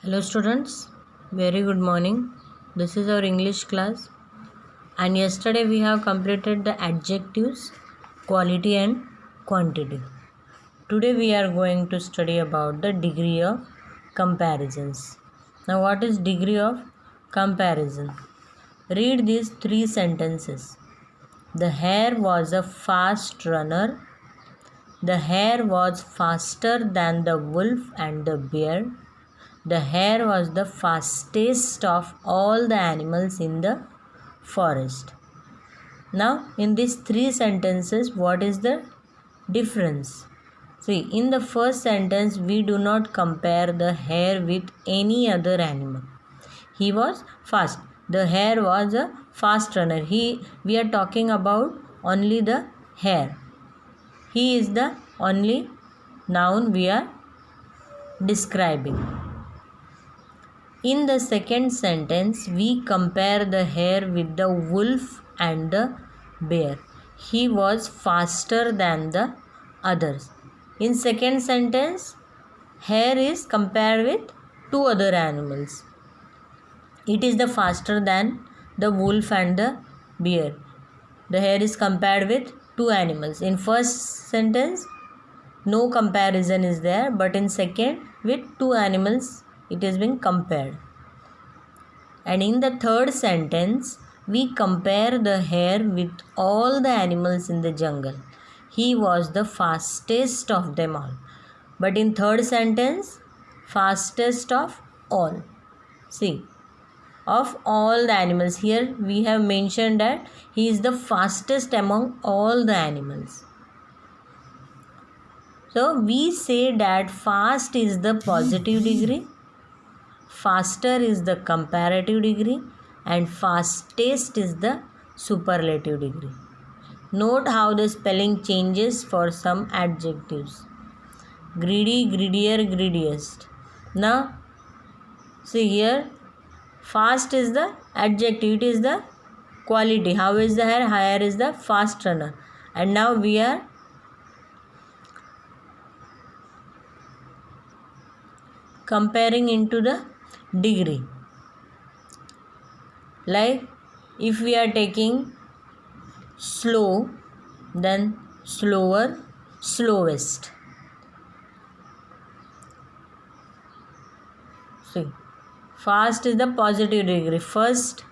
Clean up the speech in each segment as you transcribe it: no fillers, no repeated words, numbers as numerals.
Hello students, very good morning. This is our English class and yesterday we have completed the adjectives, quality and quantity. Today we are going to study about the degree of comparisons. Now what is degree of comparison? Read these three sentences. The hare was a fast runner. The hare was faster than the wolf and the bear. The hare was the fastest of all the animals in the forest. Now, in these three sentences, what is the difference? See, in the first sentence, we do not compare the hare with any other animal. He was fast. The hare was a fast runner. We are talking about only the hare. He is the only noun we are describing. In the second sentence, we compare the hare with the wolf and the bear. He was faster than the others. In second sentence, hare is compared with two other animals. It is the faster than the wolf and the bear. The hare is compared with two animals. In first sentence, no comparison is there, but in second, with two animals it is being compared. And in the third sentence, we compare the hare with all the animals in the jungle. He was the fastest of them all. But in third sentence, fastest of all. See, of all the animals. Here we have mentioned that he is the fastest among all the animals. So we say that fast is the positive degree, faster is the comparative degree, and fastest is the superlative degree. Note how the spelling changes for some adjectives. Greedy, greedier, greediest. Now, see here, fast is the adjective, it is the quality. How is the hare? Hare is the fast runner. And now we are comparing into the degree. Like if we are taking slow, then slower, slowest. See, fast is the positive degree. First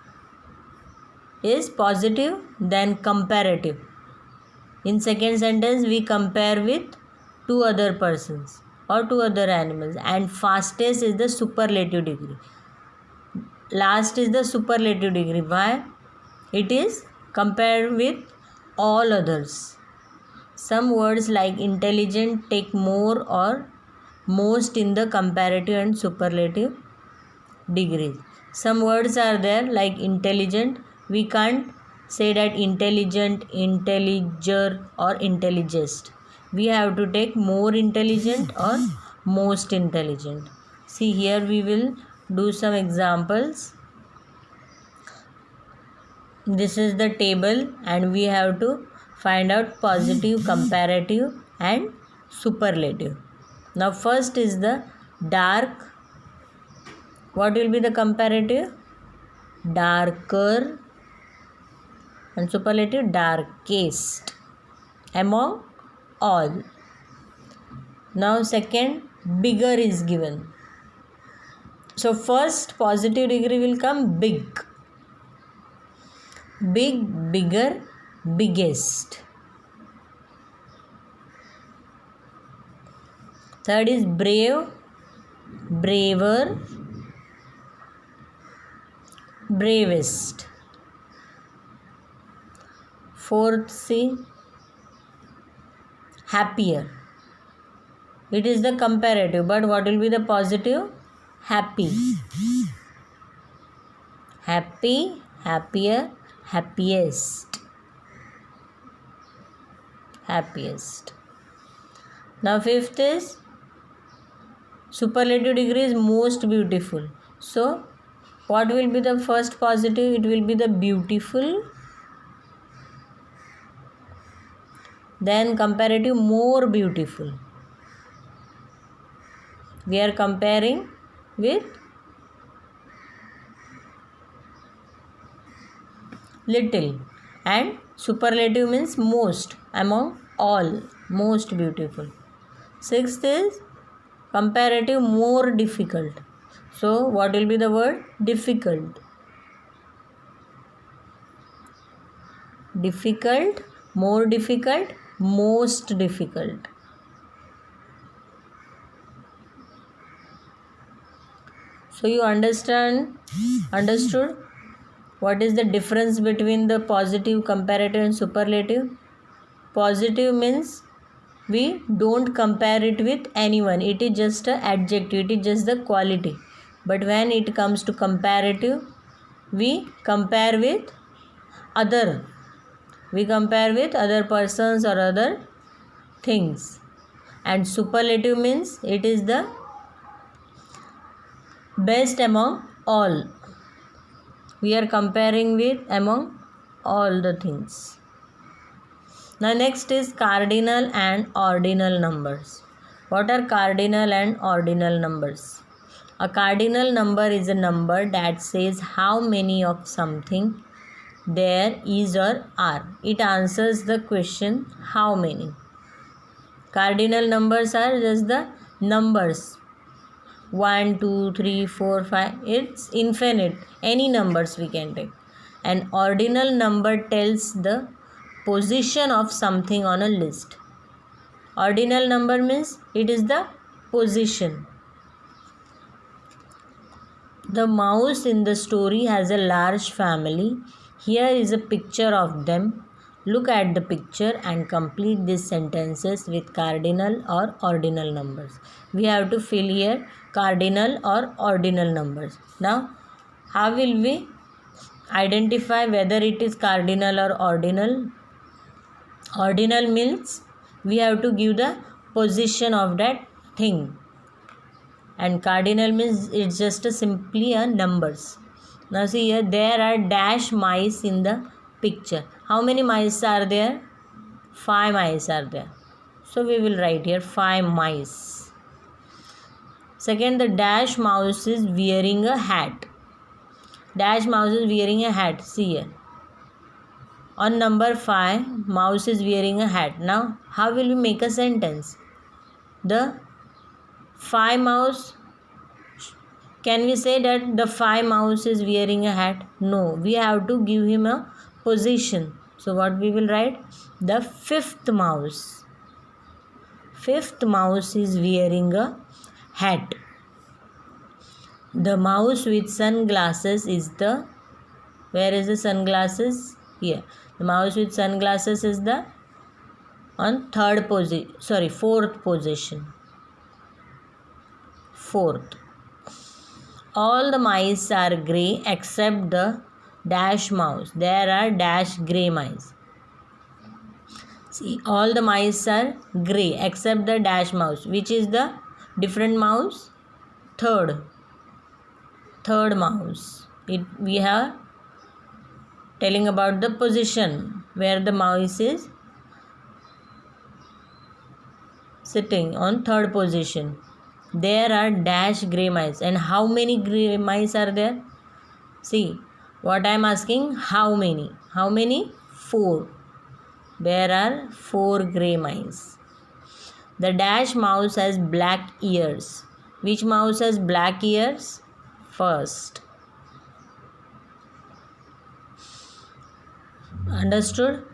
is positive, then comparative. In second sentence, we compare with two other persons or two other animals, and fastest is the superlative degree. Last is the superlative degree. Why? It is compared with all others. Some words like intelligent take more or most in the comparative and superlative degrees. Some words are there like intelligent. We can't say that intelligent, intelliger or intelligest. We have to take more intelligent or most intelligent. See, here we will do some examples. This is the table and we have to find out positive, comparative and superlative. Now first is the dark. What will be the comparative? Darker. And superlative, darkest among all. Now second, bigger is given. So first positive degree will come big. Big, bigger, biggest. Third is brave, braver, bravest. Fourth, see, happier. It is the comparative, but what will be the positive? Happy. Happy, happier, happiest. Happiest. Now fifth is superlative degree is most beautiful. So what will be the first positive? It will be the beautiful. Then comparative, more beautiful. We are comparing with little, and superlative means most, among all, most beautiful. Sixth is comparative, more difficult. So what will be the word? Difficult. Difficult, more difficult, most difficult. So you understood what is the difference between the positive, comparative and superlative? Positive means we don't compare it with anyone. It is just an adjective. It is just the quality. But when it comes to comparative, we compare with other. We compare with other persons or other things. And superlative means it is the best among all. We are comparing with among all the things. Now next is cardinal and ordinal numbers. What are cardinal and ordinal numbers? A cardinal number is a number that says how many of something there is or are. It answers the question how many. Cardinal numbers are just the numbers. 1, 2, 3, 4, 5. It's infinite. Any numbers we can take. An ordinal number tells the position of something on a list. Ordinal number means it is the position. The mouse in the story has a large family. Here is a picture of them. Look at the picture and complete these sentences with cardinal or ordinal numbers. We have to fill here cardinal or ordinal numbers. Now, how will we identify whether it is cardinal or ordinal? Ordinal means we have to give the position of that thing. And cardinal means it's just simply a numbers. Now see here, there are dash mice in the picture. How many mice are there? 5 mice are there. So we will write here 5 mice. Second, the dash mouse is wearing a hat. Dash mouse is wearing a hat. See here. On number 5, mouse is wearing a hat. Now, how will we make a sentence? The 5 mouse, can we say that the 5 mouse is wearing a hat? No, we have to give him a position. So, what we will write? The 5th mouse. 5th mouse is wearing a hat. The mouse with sunglasses is the, where is the sunglasses? Here. The mouse with sunglasses is the on fourth position. 4th. All the mice are grey except the dash mouse. There are dash grey mice. See, all the mice are grey except the dash mouse. Which is the different mouse? Third mouse. We have telling about the position where the mouse is sitting on 3rd position. There are dash grey mice. And how many grey mice are there? See, what I am asking, how many? How many? 4. There are 4 grey mice. The dash mouse has black ears. Which mouse has black ears? First. Understood?